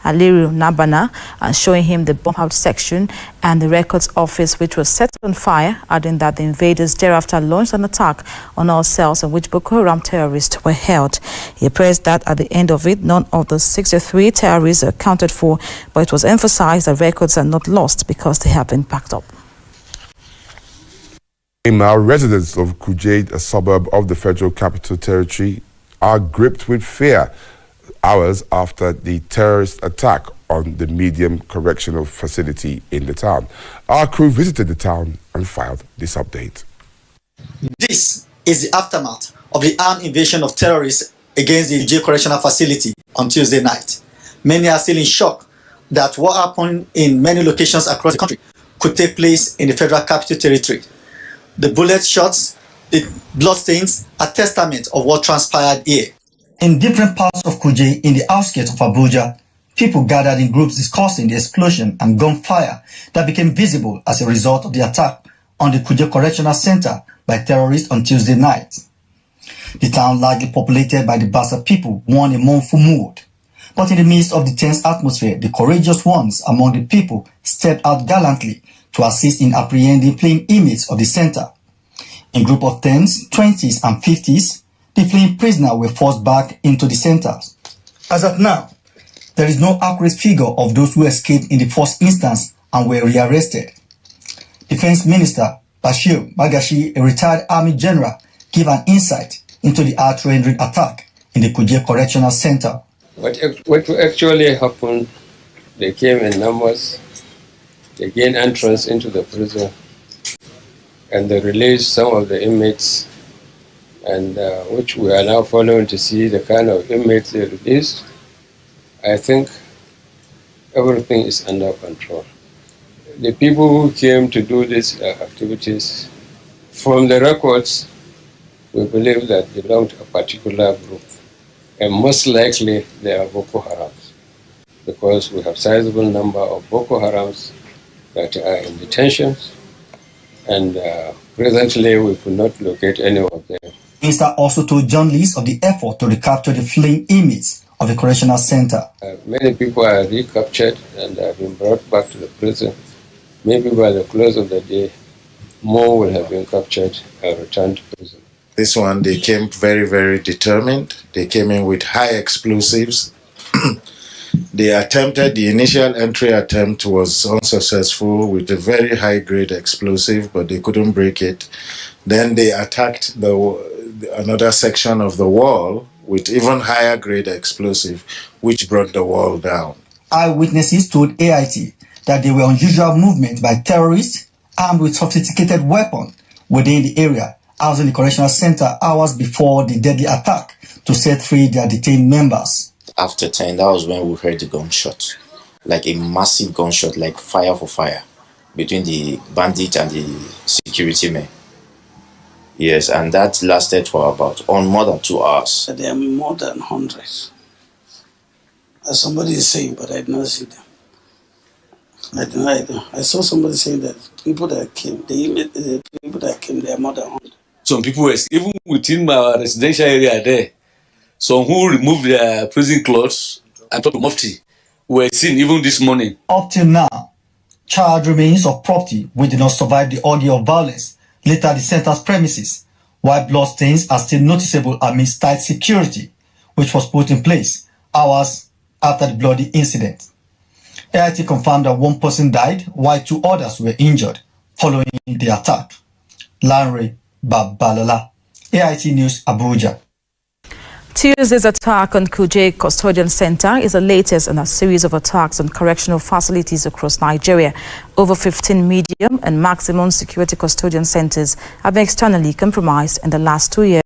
Aliru Nabana, and showing him the bomb-out section and the records office, which was set on fire, adding that the invaders thereafter launched an attack on all cells in which Boko Haram terrorists were held. He pressed that at the end of it, none of the 63 terrorists are accounted for, but it was emphasized that records are not lost because they have been backed up. Now, residents of Kuje, a suburb of the Federal Capital Territory, are gripped with fear hours after the terrorist attack on the medium correctional facility in the town. Our crew visited the town and filed this update. This is the aftermath of the armed invasion of terrorists against the Kuje correctional facility on Tuesday night. Many are still in shock that what happened in many locations across the country could take place in the Federal Capital Territory. The bullet shots, the bloodstains, are testament of what transpired here. In different parts of Kuje, in the outskirts of Abuja, people gathered in groups discussing the explosion and gunfire that became visible as a result of the attack on the Kuje Correctional Center by terrorists on Tuesday night. The town, largely populated by the Bassa people, won a mournful mood. But in the midst of the tense atmosphere, the courageous ones among the people stepped out gallantly to assist in apprehending fleeing inmates of the center. In group of 10s, 20s, and 50s, the fleeing prisoners were forced back into the centers. As of now, there is no accurate figure of those who escaped in the first instance and were rearrested. Defense Minister Bashir Magashi, a retired Army general, gave an insight into the earth-rending attack in the Kuje Correctional Center. What actually happened, they came in numbers, they gained entrance into the prison, and they released some of the inmates, and which we are now following to see the kind of inmates they released. I think everything is under control. The people who came to do these activities, from the records, we believe that belong to a particular group, and most likely they are Boko Harams, because we have sizable number of Boko Harams that are in detentions, and presently we could not locate any of them. The minister also told journalists of the effort to recapture the fleeing inmates of the correctional center. Many people are recaptured and have been brought back to the prison. Maybe by the close of the day, more will have been captured and returned to prison. This one, they came very, very determined. They came in with high explosives. The initial entry attempt was unsuccessful with a very high-grade explosive, but they couldn't break it. Then they attacked another section of the wall with even higher-grade explosive, which brought the wall down. Eyewitnesses told AIT that there were unusual movements by terrorists armed with sophisticated weapons within the area, housing the correctional center hours before the deadly attack to set free their detained members. After 10, that was when we heard the gunshot, like a massive gunshot, like fire for fire, between the bandit and the security men. Yes, and that lasted for about more than 2 hours. There are more than hundreds. As somebody is saying, but I did not see them. I saw somebody saying that people that came, the people that came, there are more than 100. Some people were, even within my residential area there, some who removed their prison clothes and talked to Mufti were seen even this morning. Up till now, charred remains of property which did not survive the ordeal of violence littered the center's premises, while bloodstains are still noticeable amidst tight security, which was put in place hours after the bloody incident. AIT confirmed that 1 person died, while 2 others were injured following the attack. Lanre Babalala, AIT News, Abuja. Tuesday's attack on Kuje Custodian Center is the latest in a series of attacks on correctional facilities across Nigeria. Over 15 medium and maximum security custodian centers have been externally compromised in the last 2 years.